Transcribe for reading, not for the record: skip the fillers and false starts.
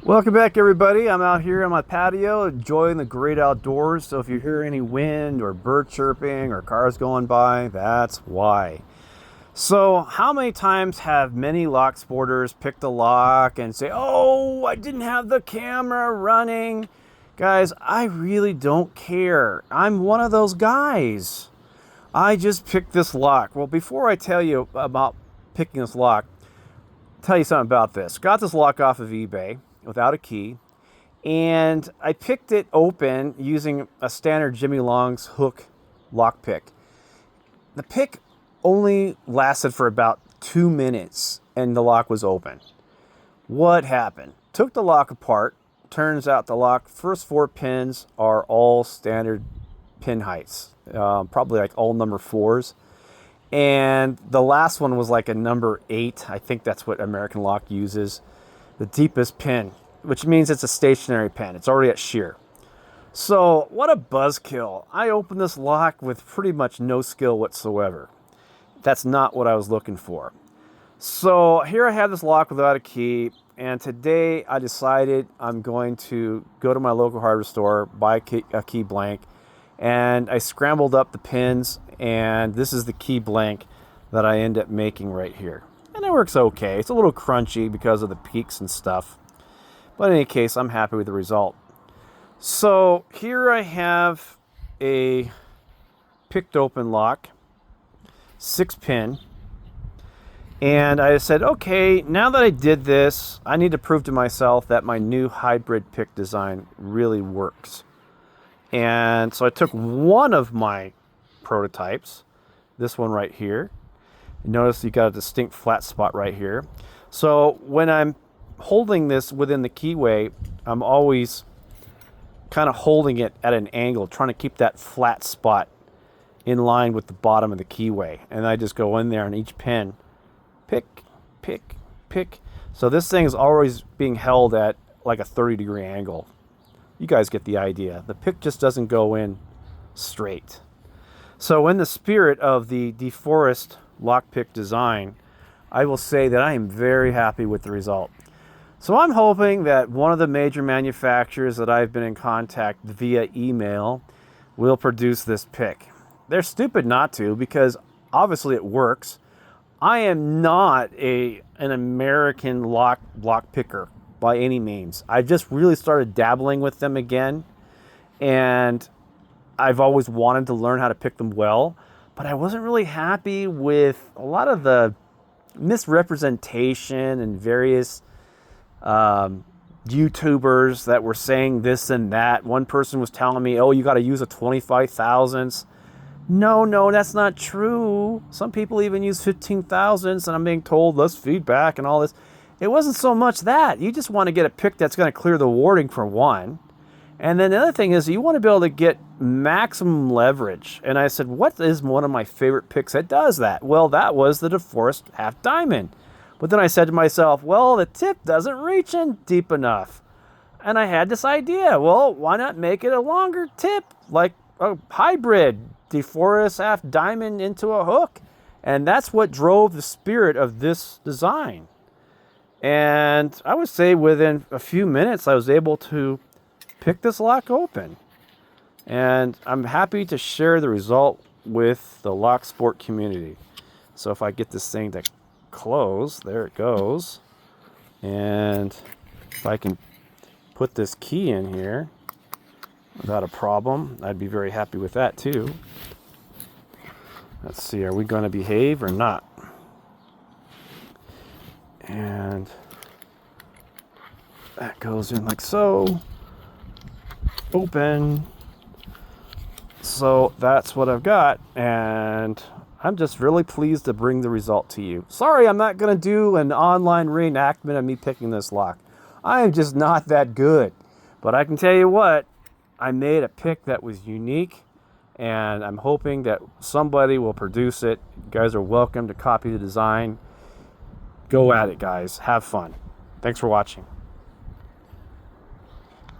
Welcome back, everybody. I'm out here on my patio enjoying the great outdoors. So if you hear any wind or bird chirping or cars going by, that's why. So how many times have many lock sporters picked a lock and say, oh, I didn't have the camera running? Guys, I really don't care. I'm one of those guys. I just picked this lock. Well, before I tell you about picking this lock, I'll tell you something about this. Got this lock off of eBay without a key, and I picked it open using a standard Jimmy Long's hook lock pick. The pick only lasted for about 2 minutes and the lock was open. What happened? Took the lock apart. Turns out the lock first 4 pins are all standard pin heights, probably like all number 4s. And the last one was like a number 8. I think that's what American Lock uses. The deepest pin, which means it's a stationary pin. It's already at shear. So what a buzzkill. I opened this lock with pretty much no skill whatsoever. That's not what I was looking for. So here I have this lock without a key, and today I decided I'm going to go to my local hardware store, buy a key blank, and I scrambled up the pins, and this is the key blank that I end up making right here. And it works okay. It's a little crunchy because of the peaks and stuff. But in any case, I'm happy with the result. So here I have a picked open lock, 6 pin. And I said, okay, now that I did this, I need to prove to myself that my new hybrid pick design really works. And so I took one of my prototypes, this one right here. Notice you got a distinct flat spot right here. So when I'm holding this within the keyway, I'm always kind of holding it at an angle, trying to keep that flat spot in line with the bottom of the keyway. And I just go in there on each pin, pick, pick, pick. So this thing is always being held at like a 30-degree angle. You guys get the idea. The pick just doesn't go in straight. So in the spirit of the DeForest lockpick design, I will say that I am very happy with the result. So I'm hoping that one of the major manufacturers that I've been in contact via email will produce this pick. They're stupid not to, because obviously it works. I am not an American lock picker by any means. I just really started dabbling with them again, and I've always wanted to learn how to pick them well. But I wasn't really happy with a lot of the misrepresentation and various YouTubers that were saying this and that. One person was telling me, oh, you got to use a 25 thousandths. No, that's not true. Some people even use 15 thousandths, and I'm being told less feedback and all this. It wasn't so much that. You just want to get a pick that's going to clear the warding for one. And then the other thing is you want to be able to get maximum leverage. And I said, what is one of my favorite picks that does that? Well, that was the DeForest Half Diamond. But then I said to myself, well, the tip doesn't reach in deep enough. And I had this idea. Well, why not make it a longer tip, like a hybrid DeForest Half Diamond into a hook? And that's what drove the spirit of this design. And I would say within a few minutes, I was able to pick this lock open. And I'm happy to share the result with the lock sport community. So if I get this thing to close, there it goes. And if I can put this key in here without a problem, I'd be very happy with that too. Let's see, are we going to behave or not? And that goes in like so. Open. So that's what I've got, and I'm just really pleased to bring the result to you. Sorry, I'm not going to do an online reenactment of me picking this lock. I am just not that good. But I can tell you what, I made a pick that was unique, and I'm hoping that somebody will produce it. You guys are welcome to copy the design. Go at it, guys. Have fun. Thanks for watching.